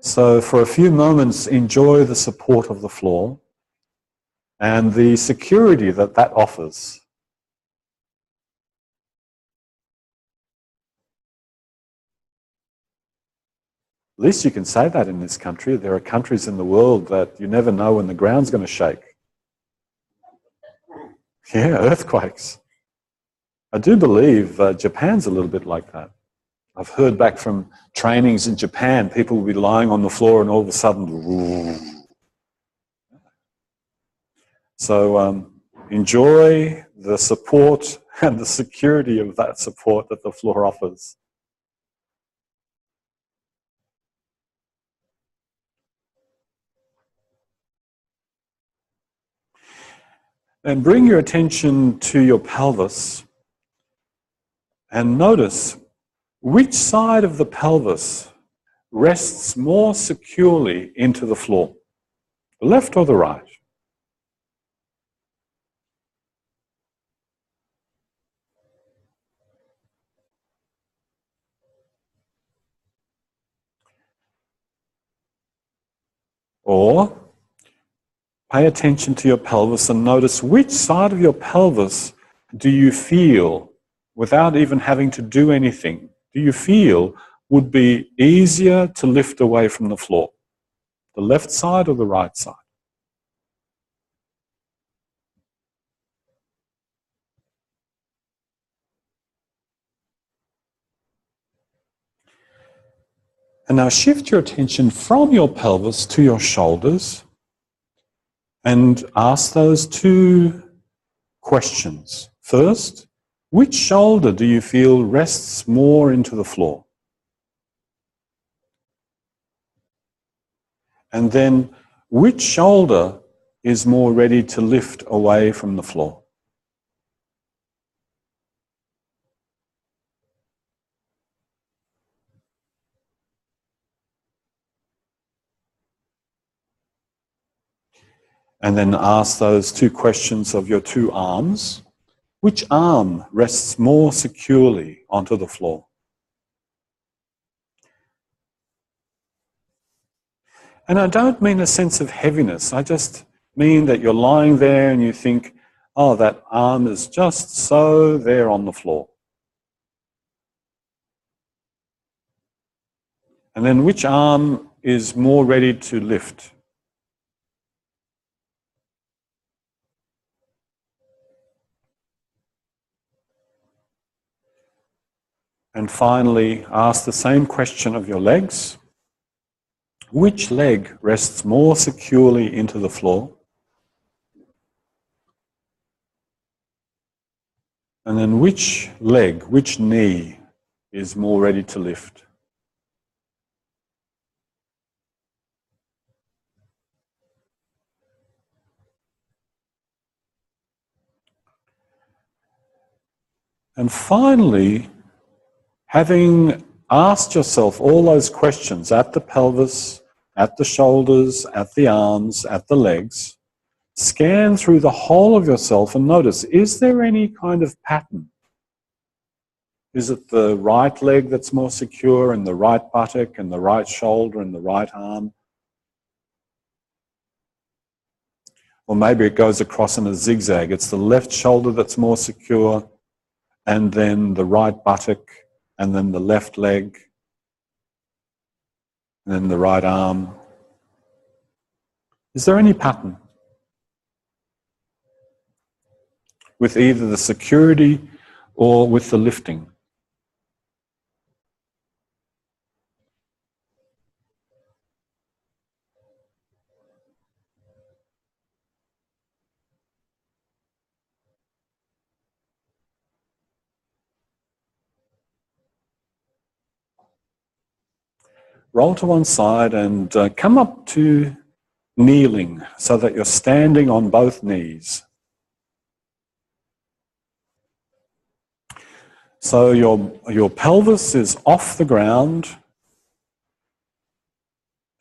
So for a few moments, enjoy the support of the floor and the security that that offers. At least you can say that in this country. There are countries in the world that you never know when the ground's going to shake. Yeah, earthquakes. I do believe Japan's a little bit like that. I've heard back from trainings in Japan, people will be lying on the floor and all of a sudden... So enjoy the support and the security of that support that the floor offers. And bring your attention to your pelvis and notice which side of the pelvis rests more securely into the floor, the left or the right. Or pay attention to your pelvis and notice which side of your pelvis do you feel, without even having to do anything, do you feel would be easier to lift away from the floor? The left side or the right side? And now shift your attention from your pelvis to your shoulders and ask those two questions. First, which shoulder do you feel rests more into the floor? And then, which shoulder is more ready to lift away from the floor? And then ask those two questions of your two arms. Which arm rests more securely onto the floor? And I don't mean a sense of heaviness. I just mean that you're lying there and you think, oh, that arm is just so there on the floor. And then which arm is more ready to lift? And finally, ask the same question of your legs. Which leg rests more securely into the floor? And then which leg, which knee is more ready to lift? And finally, having asked yourself all those questions at the pelvis, at the shoulders, at the arms, at the legs, scan through the whole of yourself and notice, is there any kind of pattern? Is it the right leg that's more secure and the right buttock and the right shoulder and the right arm? Or maybe it goes across in a zigzag. It's the left shoulder that's more secure and then the right buttock and then the left leg and then the right arm. Is there any pattern with either the security or with the lifting? Roll to one side and come up to kneeling so that you're standing on both knees. So your pelvis is off the ground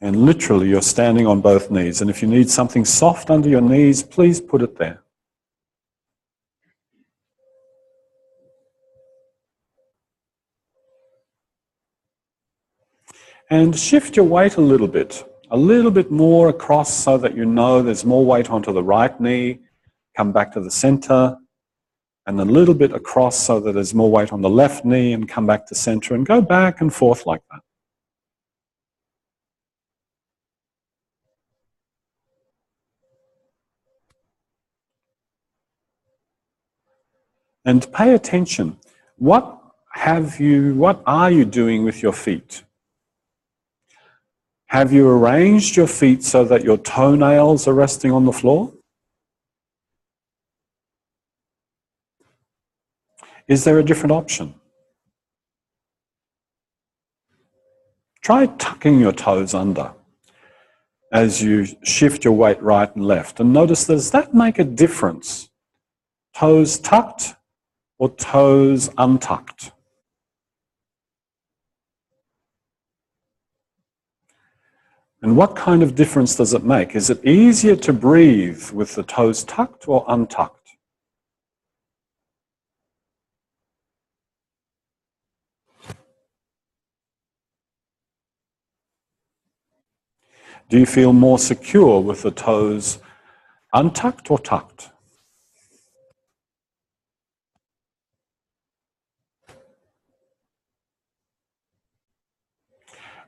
and literally you're standing on both knees. And if you need something soft under your knees, please put it there. And shift your weight a little bit more across so that you know there's more weight onto the right knee. Come back to the center, and a little bit across so that there's more weight on the left knee, and come back to center, and go back and forth like that. And pay attention. What are you doing with your feet? Have you arranged your feet so that your toenails are resting on the floor? Is there a different option? Try tucking your toes under as you shift your weight right and left, and notice, does that make a difference? Toes tucked or toes untucked? And what kind of difference does it make? Is it easier to breathe with the toes tucked or untucked? Do you feel more secure with the toes untucked or tucked?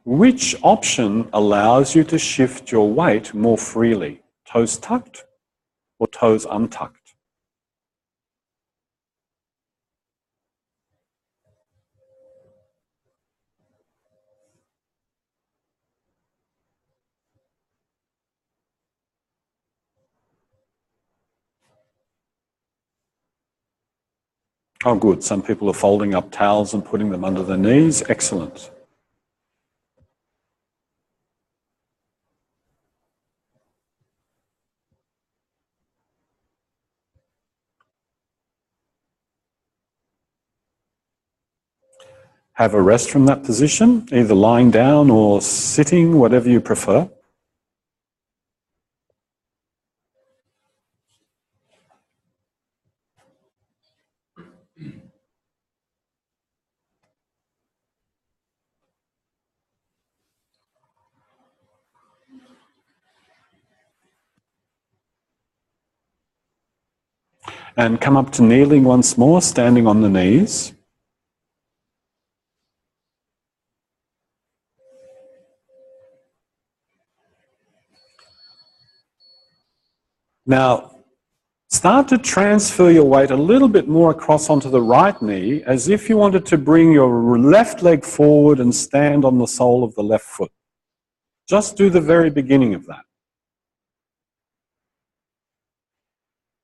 Which option allows you to shift your weight more freely? Toes tucked or toes untucked? Oh, good. Some people are folding up towels and putting them under their knees. Excellent. Have a rest from that position, either lying down or sitting, whatever you prefer. And come up to kneeling once more, standing on the knees. Now, start to transfer your weight a little bit more across onto the right knee, as if you wanted to bring your left leg forward and stand on the sole of the left foot. Just do the very beginning of that.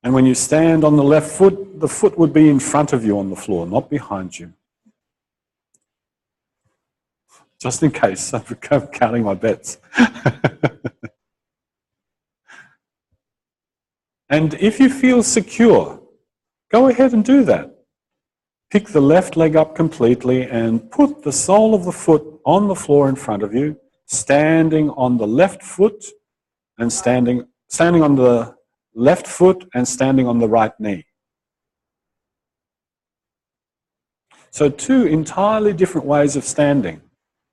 And when you stand on the left foot, the foot would be in front of you on the floor, not behind you. Just in case, I'm counting my bets. And if you feel secure, go ahead and do that. Pick the left leg up completely and put the sole of the foot on the floor in front of you, standing on the left foot and standing on the left foot and standing on the right knee. So two entirely different ways of standing,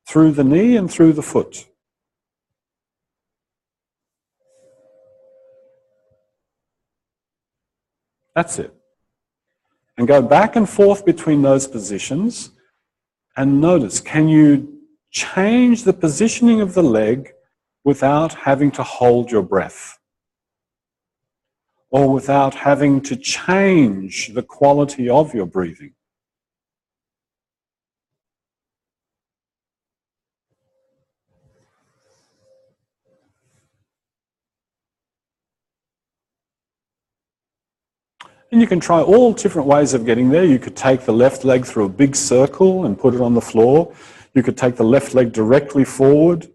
through the knee and through the foot. That's it. And go back and forth between those positions and notice, can you change the positioning of the leg without having to hold your breath? Or without having to change the quality of your breathing? And you can try all different ways of getting there. You could take the left leg through a big circle and put it on the floor. You could take the left leg directly forward.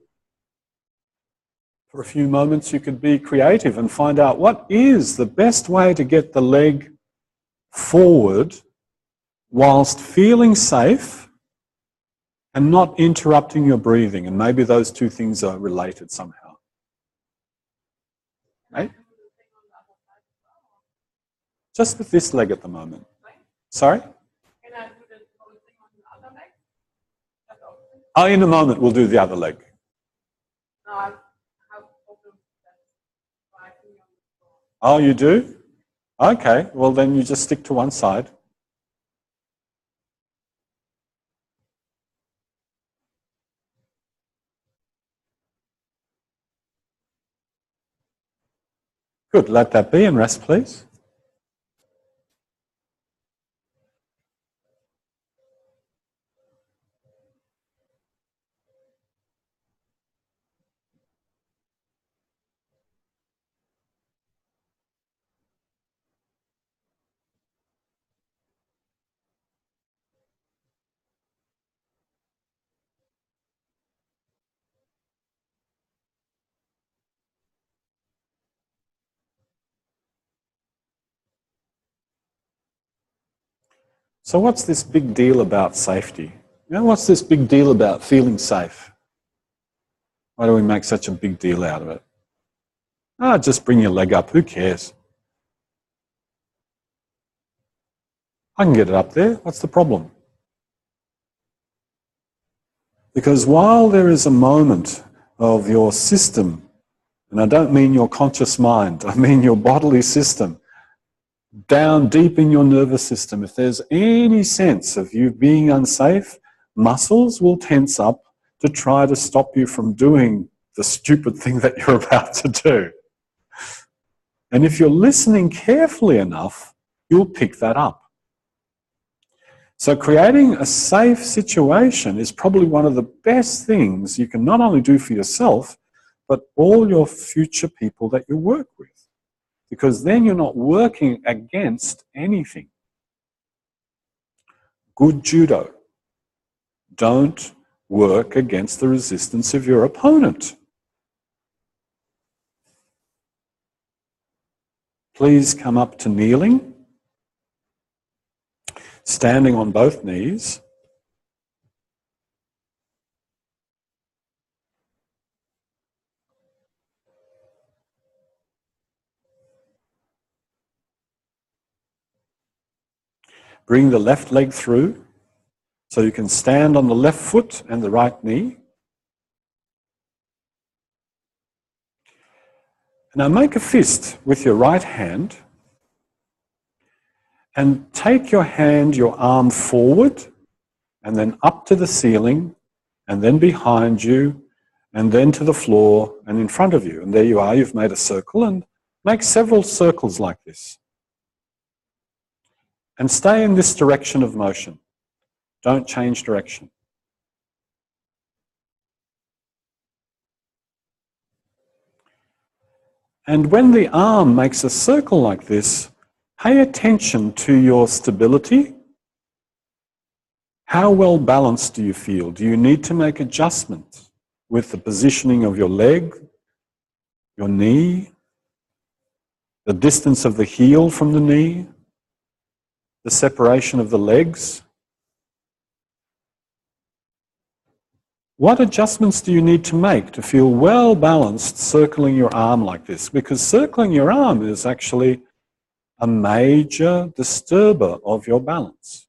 For a few moments, you could be creative and find out what is the best way to get the leg forward whilst feeling safe and not interrupting your breathing. And maybe those two things are related somehow. Right? Just with this leg at the moment. Sorry? Oh, in a moment we'll do the other leg. No, I have problems with that. Oh, you do? Okay, well then you just stick to one side. Good, let that be and rest, please. So what's this big deal about safety? You know, what's this big deal about feeling safe? Why do we make such a big deal out of it? Ah, just bring your leg up, who cares? I can get it up there, what's the problem? Because while there is a moment of your system, and I don't mean your conscious mind, I mean your bodily system, down deep in your nervous system, if there's any sense of you being unsafe, muscles will tense up to try to stop you from doing the stupid thing that you're about to do. And if you're listening carefully enough, you'll pick that up. So creating a safe situation is probably one of the best things you can not only do for yourself, but all your future people that you work with. Because then you're not working against anything. Good judo. Don't work against the resistance of your opponent. Please come up to kneeling. Standing on both knees. Bring the left leg through so you can stand on the left foot and the right knee. Now make a fist with your right hand and take your hand, your arm forward and then up to the ceiling and then behind you and then to the floor and in front of you. And there you are, you've made a circle, and make several circles like this. And stay in this direction of motion. Don't change direction. And when the arm makes a circle like this, pay attention to your stability. How well balanced do you feel? Do you need to make adjustments with the positioning of your leg, your knee, the distance of the heel from the knee, the separation of the legs? What adjustments do you need to make to feel well balanced circling your arm like this? Because circling your arm is actually a major disturber of your balance.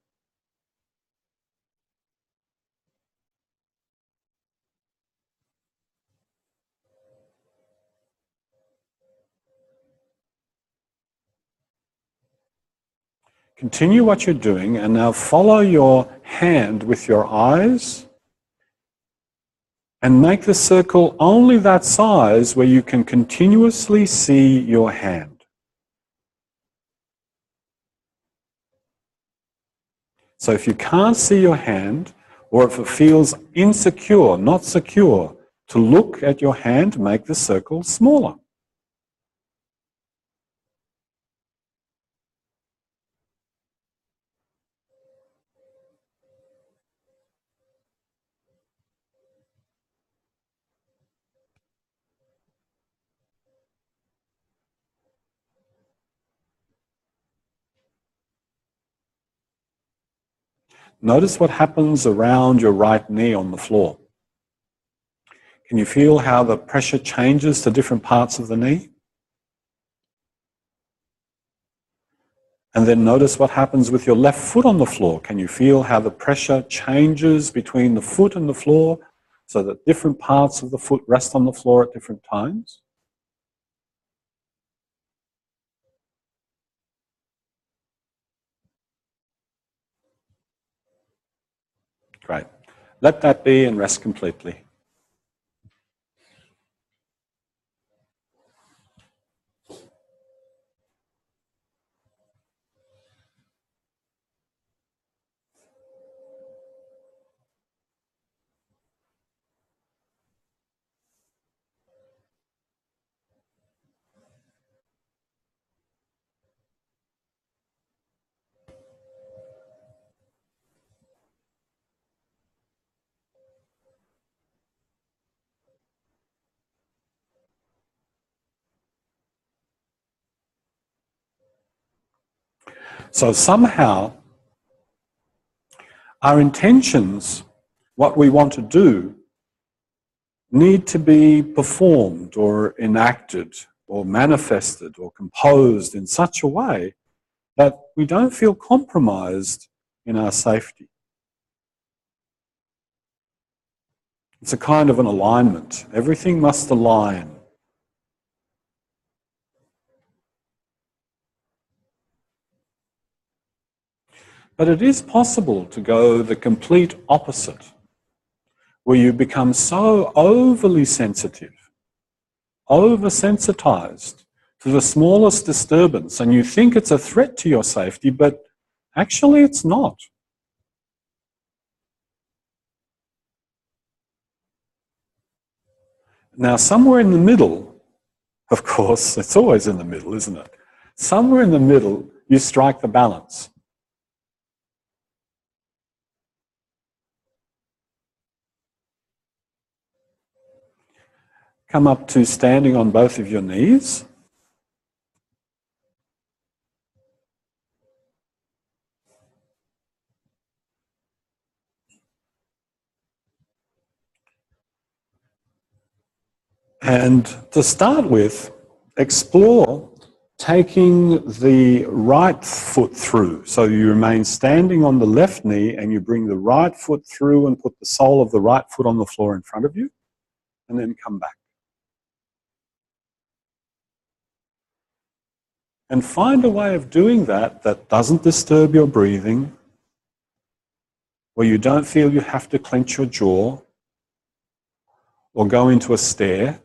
Continue what you're doing and now follow your hand with your eyes and make the circle only that size where you can continuously see your hand. So if you can't see your hand, or if it feels insecure, not secure, to look at your hand, make the circle smaller. Notice what happens around your right knee on the floor. Can you feel how the pressure changes to different parts of the knee? And then notice what happens with your left foot on the floor. Can you feel how the pressure changes between the foot and the floor so that different parts of the foot rest on the floor at different times? Great. Let that be and rest completely. So somehow, our intentions, what we want to do, need to be performed or enacted or manifested or composed in such a way that we don't feel compromised in our safety. It's a kind of an alignment. Everything must align. But it is possible to go the complete opposite, where you become so overly sensitive, oversensitized to the smallest disturbance, and you think it's a threat to your safety, but actually it's not. Now, somewhere in the middle, of course, it's always in the middle, isn't it? Somewhere in the middle, you strike the balance. Come up to standing on both of your knees. And to start with, explore taking the right foot through. So you remain standing on the left knee and you bring the right foot through and put the sole of the right foot on the floor in front of you, and then come back. And find a way of doing that that doesn't disturb your breathing, where you don't feel you have to clench your jaw or go into a stare,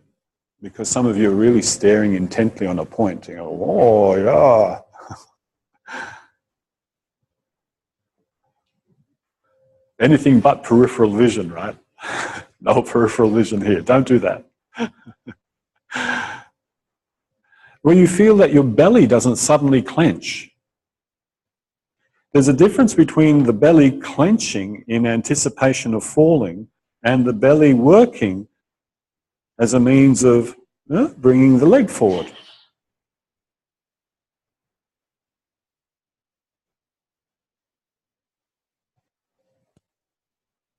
because some of you are really staring intently on a point. You go, oh, yeah. Anything but peripheral vision, right? No peripheral vision here. Don't do that. When you feel that your belly doesn't suddenly clench, there's a difference between the belly clenching in anticipation of falling and the belly working as a means of bringing the leg forward.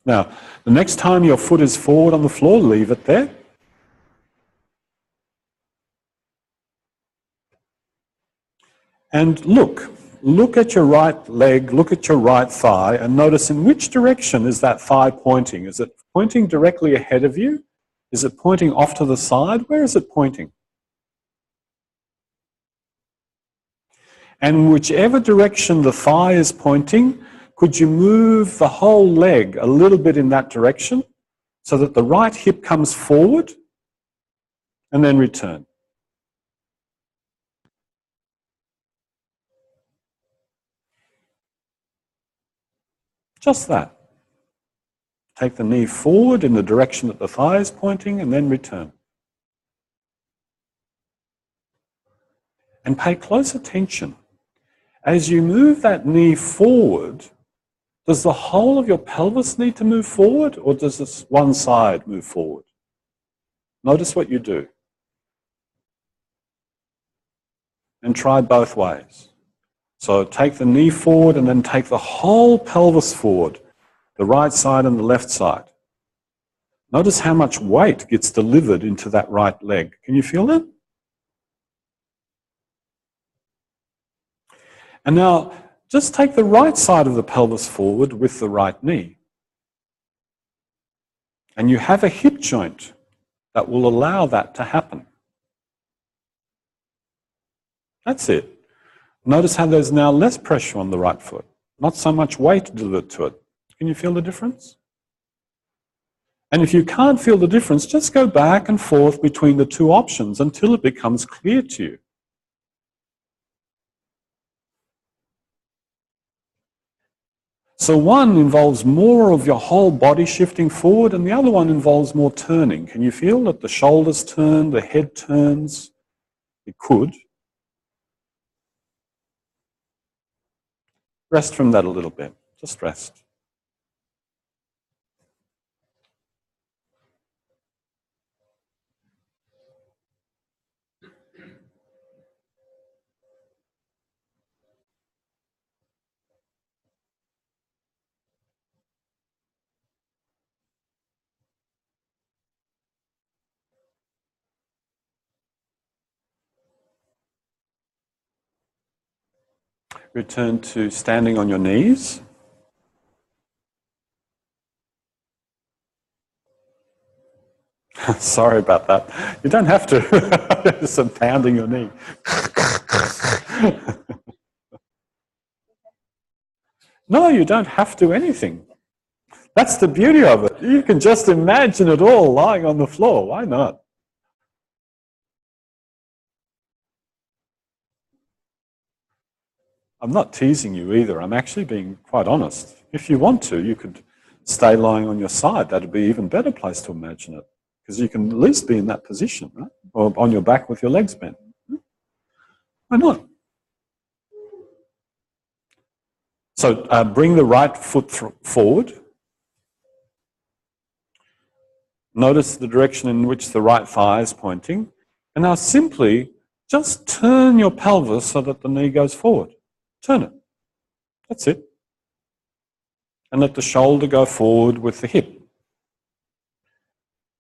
Now, the next time your foot is forward on the floor, leave it there. And look at your right leg, look at your right thigh, and notice in which direction is that thigh pointing. Is it pointing directly ahead of you? Is it pointing off to the side? Where is it pointing? And whichever direction the thigh is pointing, could you move the whole leg a little bit in that direction so that the right hip comes forward and then return? Just that. Take the knee forward in the direction that the thigh is pointing and then return. And pay close attention. As you move that knee forward, does the whole of your pelvis need to move forward, or does this one side move forward? Notice what you do. And try both ways. So take the knee forward and then take the whole pelvis forward, the right side and the left side. Notice how much weight gets delivered into that right leg. Can you feel that? And now, just take the right side of the pelvis forward with the right knee. And you have a hip joint that will allow that to happen. That's it. Notice how there's now less pressure on the right foot, not so much weight delivered to it. Can you feel the difference? And if you can't feel the difference, just go back and forth between the two options until it becomes clear to you. So one involves more of your whole body shifting forward, and the other one involves more turning. Can you feel that the shoulders turn, the head turns? It could. Rest from that a little bit. Just rest. Return to standing on your knees. Sorry about that. You don't have to. Just pounding your knee. No, you don't have to anything. That's the beauty of it. You can just imagine it all lying on the floor. Why not? I'm not teasing you either. I'm actually being quite honest. If you want to, you could stay lying on your side. That'd be an even better place to imagine it, because you can at least be in that position, right? Or on your back with your legs bent. Why not? So bring the right foot forward. Notice the direction in which the right thigh is pointing. And now simply just turn your pelvis so that the knee goes forward. Turn it. That's it. And let the shoulder go forward with the hip.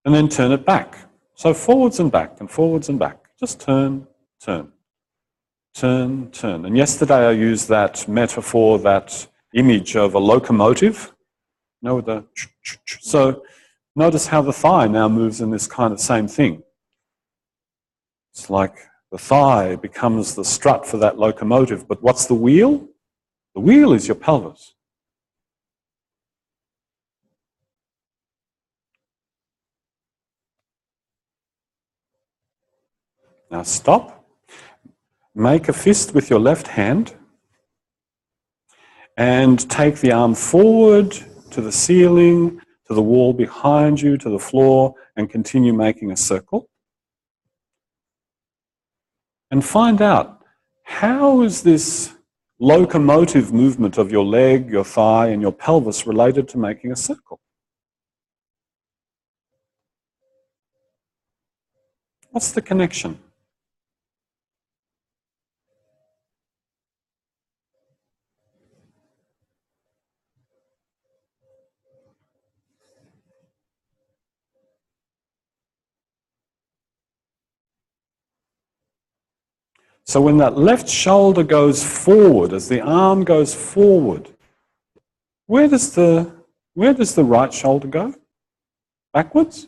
And then turn it back. So forwards and back and forwards and back. Just turn, turn, turn, turn. And yesterday I used that metaphor, that image of a locomotive. You know, the so notice how the thigh now moves in this kind of same thing. It's like the thigh becomes the strut for that locomotive. But what's the wheel? The wheel is your pelvis. Now stop. Make a fist with your left hand and take the arm forward to the ceiling, to the wall behind you, to the floor, and continue making a circle. And find out, how is this locomotive movement of your leg, your thigh, and your pelvis related to making a circle? What's the connection? So when that left shoulder goes forward, as the arm goes forward, where does the right shoulder go? Backwards?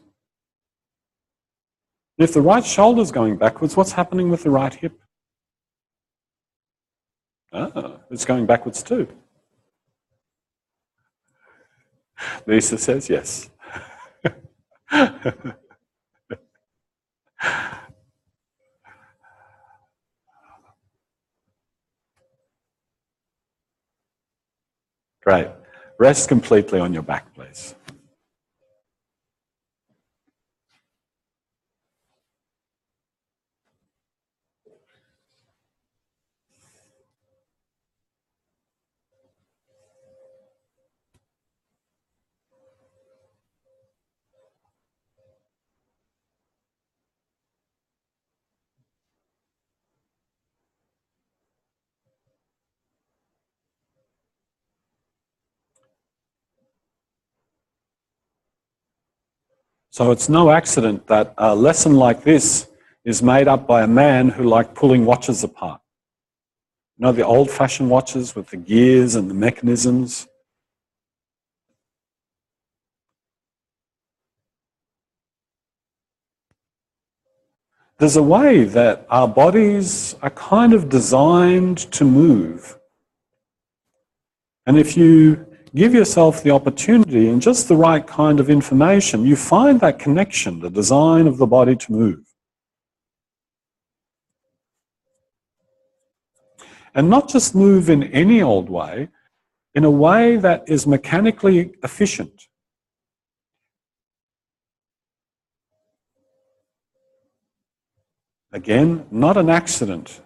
If the right shoulder is going backwards, what's happening with the right hip? It's going backwards too. Lisa says yes. Great. Rest completely on your back, please. So it's no accident that a lesson like this is made up by a man who liked pulling watches apart. You know, the old-fashioned watches with the gears and the mechanisms. There's a way that our bodies are kind of designed to move. And if you give yourself the opportunity and just the right kind of information, you find that connection, the design of the body to move. And not just move in any old way, in a way that is mechanically efficient. Again, not an accident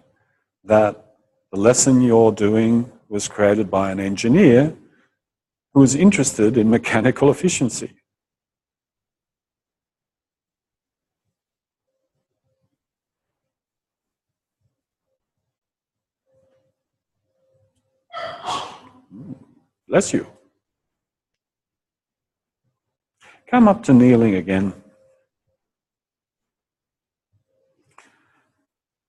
that the lesson you're doing was created by an engineer who was interested in mechanical efficiency. Bless you. Come up to kneeling again.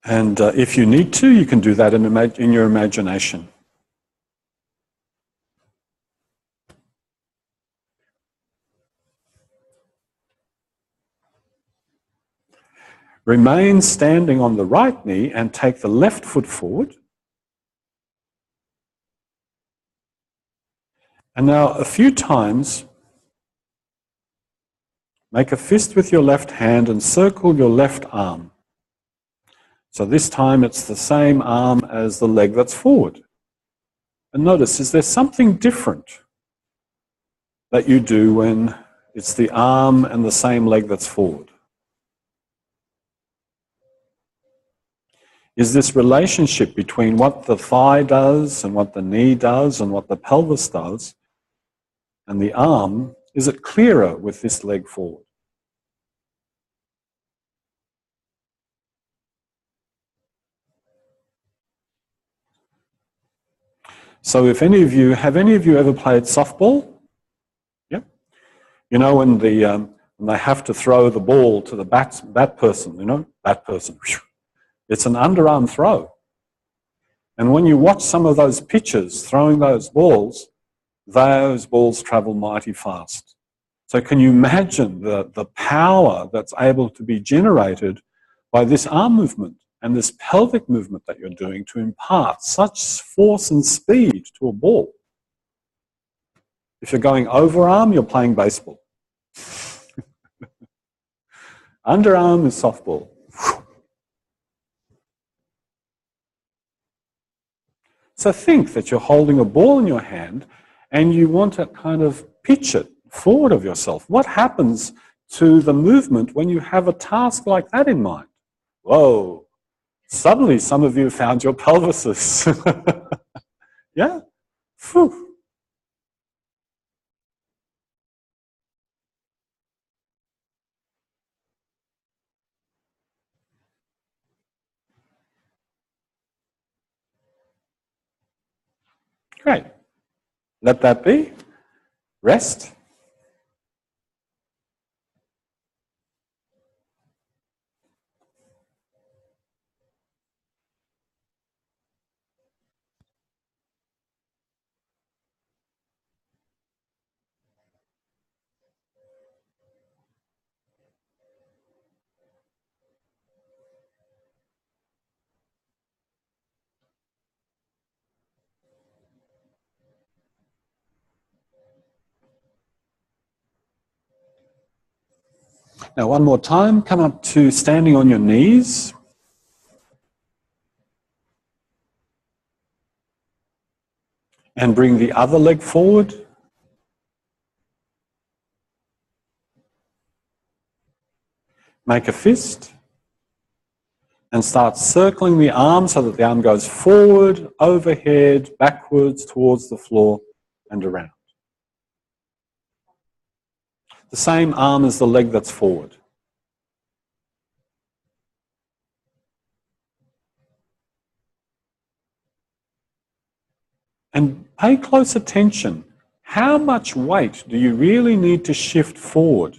And if you need to, you can do that in your imagination. Remain standing on the right knee and take the left foot forward. And now a few times, make a fist with your left hand and circle your left arm. So this time it's the same arm as the leg that's forward. And notice, is there something different that you do when it's the arm and the same leg that's forward? Is this relationship between what the thigh does and what the knee does and what the pelvis does and the arm, is it clearer with this leg forward? So if any of you, have any of you ever played softball? Yeah. You know, when they have to throw the ball to the bat person, you know, bat person. It's an underarm throw. And when you watch some of those pitchers throwing those balls travel mighty fast. So can you imagine the power that's able to be generated by this arm movement and this pelvic movement that you're doing to impart such force and speed to a ball? If you're going overarm, you're playing baseball. Underarm is softball. So think that you're holding a ball in your hand and you want to kind of pitch it forward of yourself. What happens to the movement when you have a task like that in mind? Whoa, suddenly some of you found your pelvises. Yeah? Whew. Great. Let that be. Rest. Now, one more time, come up to standing on your knees. And bring the other leg forward. Make a fist. And start circling the arm so that the arm goes forward, overhead, backwards, towards the floor, and around. The same arm as the leg that's forward. And pay close attention. How much weight do you really need to shift forward?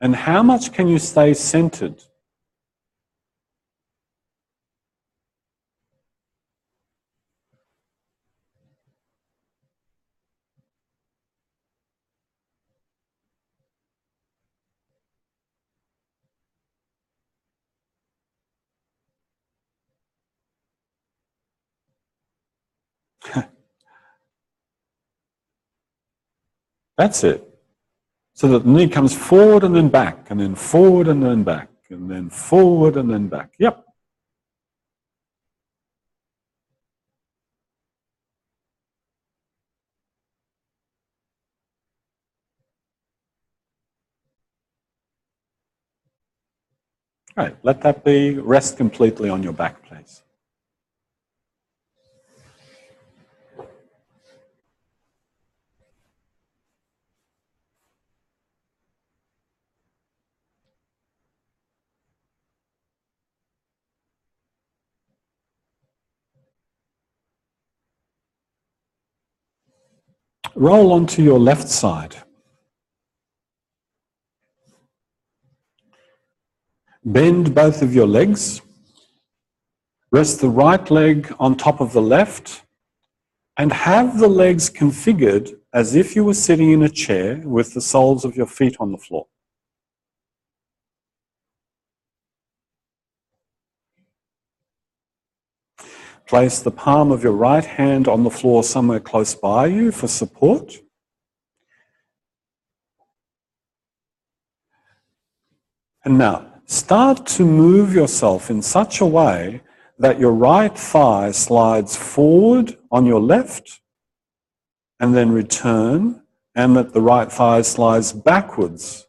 And how much can you stay centered? That's it. So that the knee comes forward and then back, and then forward and then back, and then forward and then back. Yep. Right, let that be. Rest completely on your back, please. Roll onto your left side. Bend both of your legs. Rest the right leg on top of the left and have the legs configured as if you were sitting in a chair with the soles of your feet on the floor. Place the palm of your right hand on the floor somewhere close by you for support. And now, start to move yourself in such a way that your right thigh slides forward on your left and then return, and that the right thigh slides backwards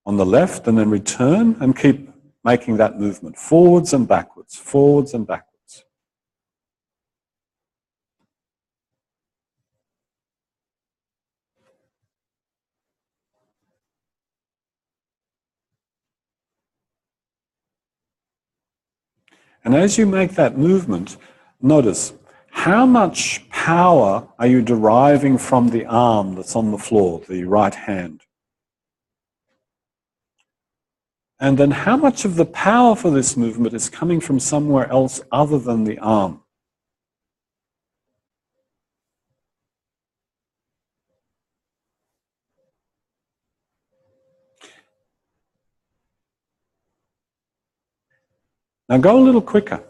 on the left and then return, and keep making that movement forwards and backwards, forwards and backwards. And as you make that movement, notice how much power are you deriving from the arm that's on the floor, the right hand? And then how much of the power for this movement is coming from somewhere else other than the arm? Now go a little quicker.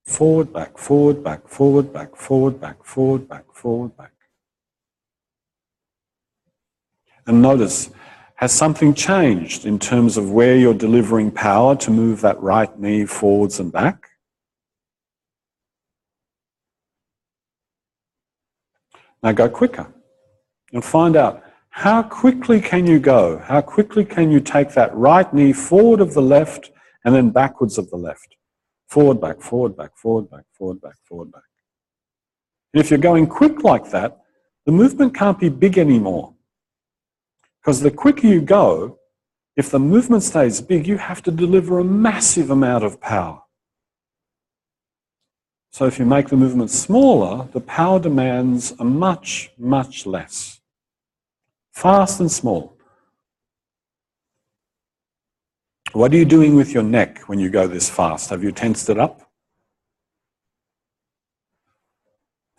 Forward, back, forward, back, forward, back, forward, back, forward, back, forward, back. And notice, has something changed in terms of where you're delivering power to move that right knee forwards and back? Now go quicker and find out how quickly can you go? How quickly can you take that right knee forward of the left and then backwards of the left? Forward, back, forward, back, forward, back, forward, back, forward, back. And if you're going quick like that, the movement can't be big anymore. Because the quicker you go, if the movement stays big, you have to deliver a massive amount of power. So if you make the movement smaller, the power demands are much, much less. Fast and small. What are you doing with your neck when you go this fast? Have you tensed it up?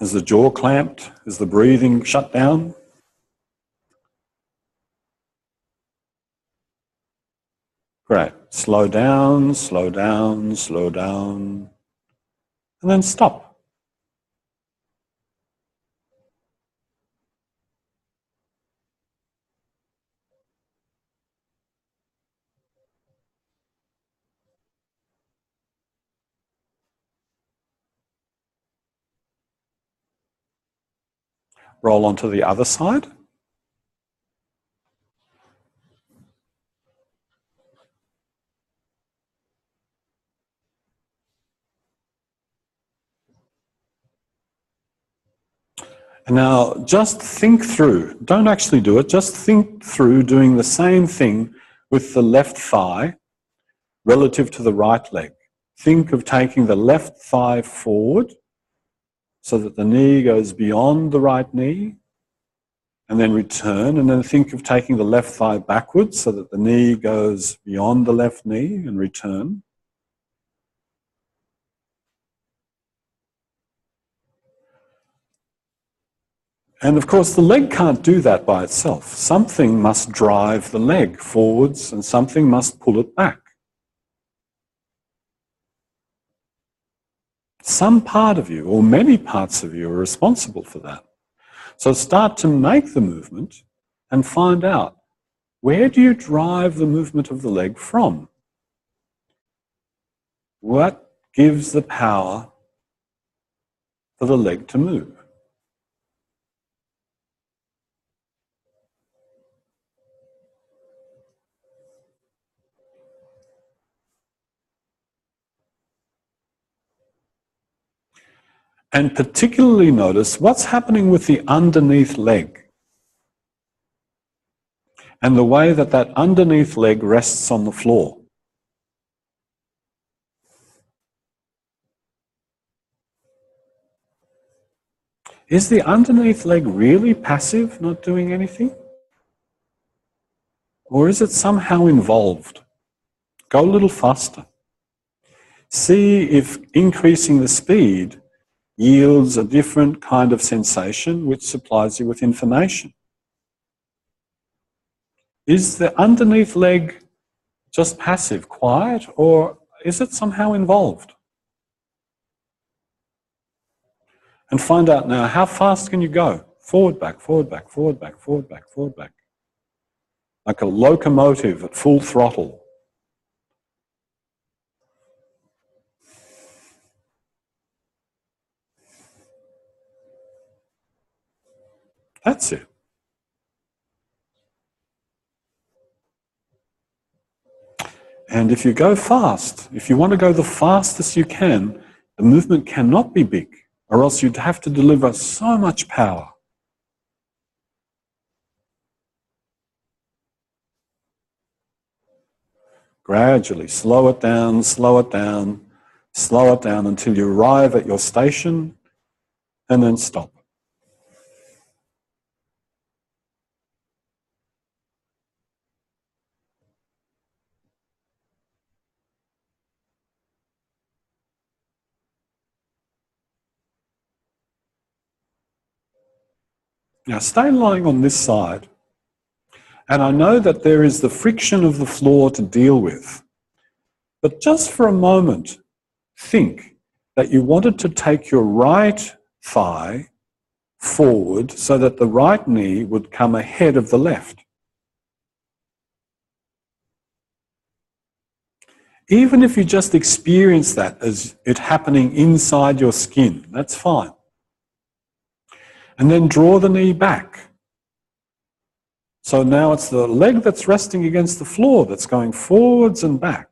Is the jaw clamped? Is the breathing shut down? Great. Slow down, slow down, slow down. And then stop. Roll onto the other side. And now just think through, don't actually do it, just think through doing the same thing with the left thigh relative to the right leg. Think of taking the left thigh forward so that the knee goes beyond the right knee, and then return, and then think of taking the left thigh backwards so that the knee goes beyond the left knee and return. And of course, the leg can't do that by itself. Something must drive the leg forwards and something must pull it back. Some part of you, or many parts of you, are responsible for that. So start to make the movement and find out, where do you drive the movement of the leg from? What gives the power for the leg to move? And particularly notice what's happening with the underneath leg and the way that that underneath leg rests on the floor. Is the underneath leg really passive, not doing anything? Or is it somehow involved? Go a little faster. See if increasing the speed yields a different kind of sensation which supplies you with information. Is the underneath leg just passive, quiet, or is it somehow involved? And find out now, how fast can you go? Forward, back, forward, back, forward, back, forward, back, forward, back. Like a locomotive at full throttle. That's it. And if you go fast, if you want to go the fastest you can, the movement cannot be big, or else you'd have to deliver so much power. Gradually slow it down, slow it down, slow it down until you arrive at your station, and then stop. Now stay lying on this side, and I know that there is the friction of the floor to deal with, but just for a moment, think that you wanted to take your right thigh forward so that the right knee would come ahead of the left. Even if you just experience that as it happening inside your skin, that's fine. And then draw the knee back. So now it's the leg that's resting against the floor that's going forwards and back.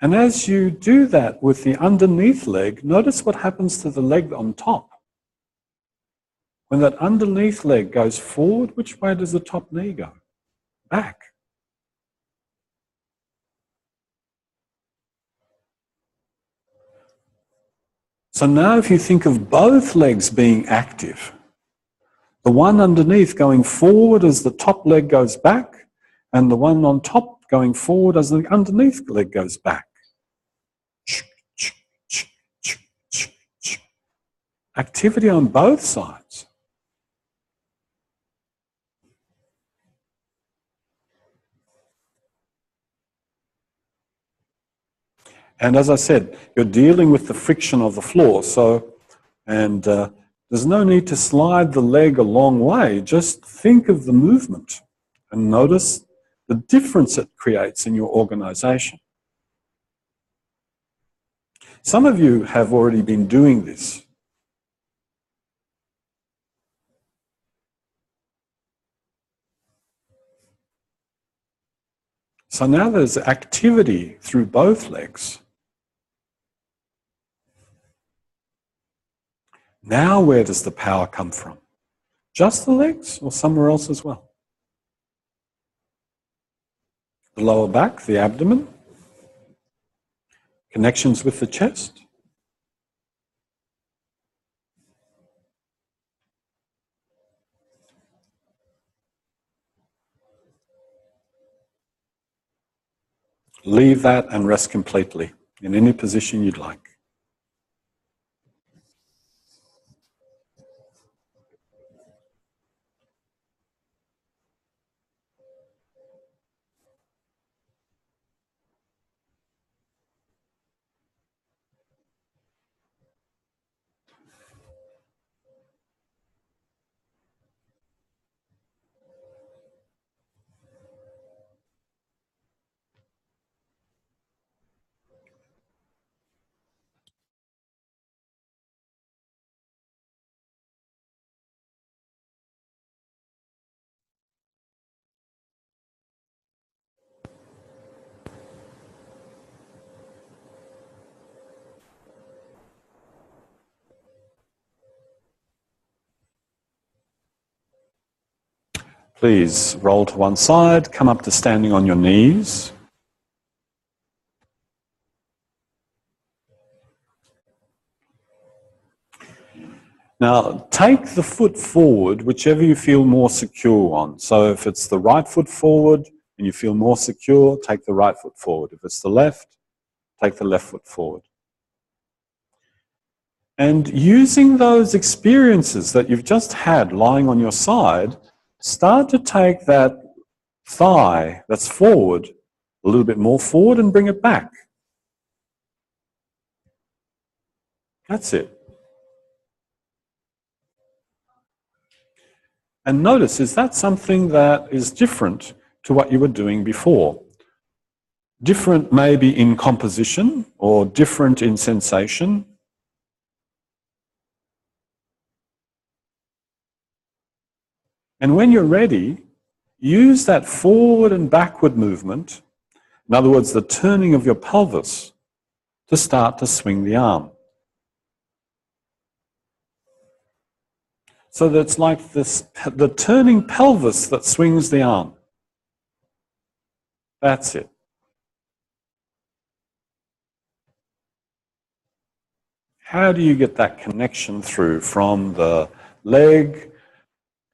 And as you do that with the underneath leg, notice what happens to the leg on top. When that underneath leg goes forward, which way does the top knee go? Back. So now if you think of both legs being active, the one underneath going forward as the top leg goes back, and the one on top going forward as the underneath leg goes back. Activity on both sides. And as I said, you're dealing with the friction of the floor, there's no need to slide the leg a long way. Just think of the movement and notice the difference it creates in your organization. Some of you have already been doing this. So now there's activity through both legs. Now where does the power come from? Just the legs or somewhere else as well? The lower back, the abdomen, connections with the chest. Leave that and rest completely in any position you'd like. Please roll to one side, come up to standing on your knees. Now, take the foot forward, whichever you feel more secure on. So if it's the right foot forward and you feel more secure, take the right foot forward. If it's the left, take the left foot forward. And using those experiences that you've just had lying on your side, start to take that thigh that's forward a little bit more forward and bring it back. That's it. And notice, is that something that is different to what you were doing before? Different maybe in composition or different in sensation. And when you're ready, use that forward and backward movement, in other words, the turning of your pelvis, to start to swing the arm. So that it's like this, the turning pelvis that swings the arm. That's it. How do you get that connection through from the leg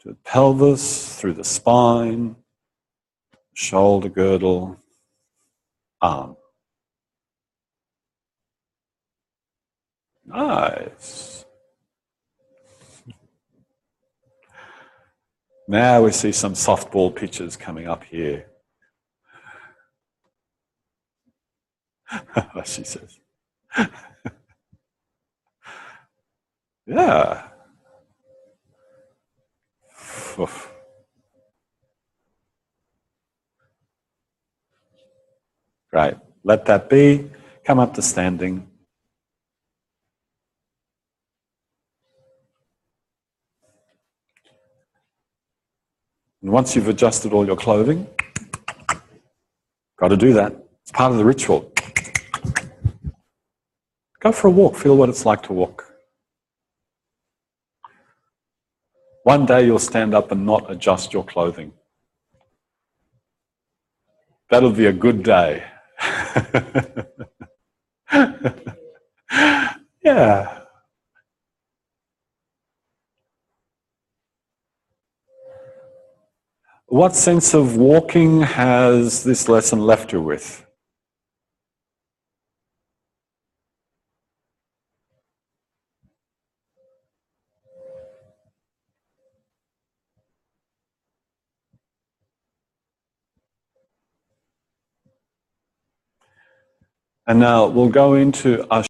to the pelvis, through the spine, shoulder girdle, arm? Nice. Now we see some softball pitches coming up here. She says. Yeah. Oof. Great. Let that be. Come up to standing. And once you've adjusted all your clothing, got to do that. It's part of the ritual. Go for a walk. Feel what it's like to walk. One day you'll stand up and not adjust your clothing. That'll be a good day. Yeah. What sense of walking has this lesson left you with? And now we'll go into our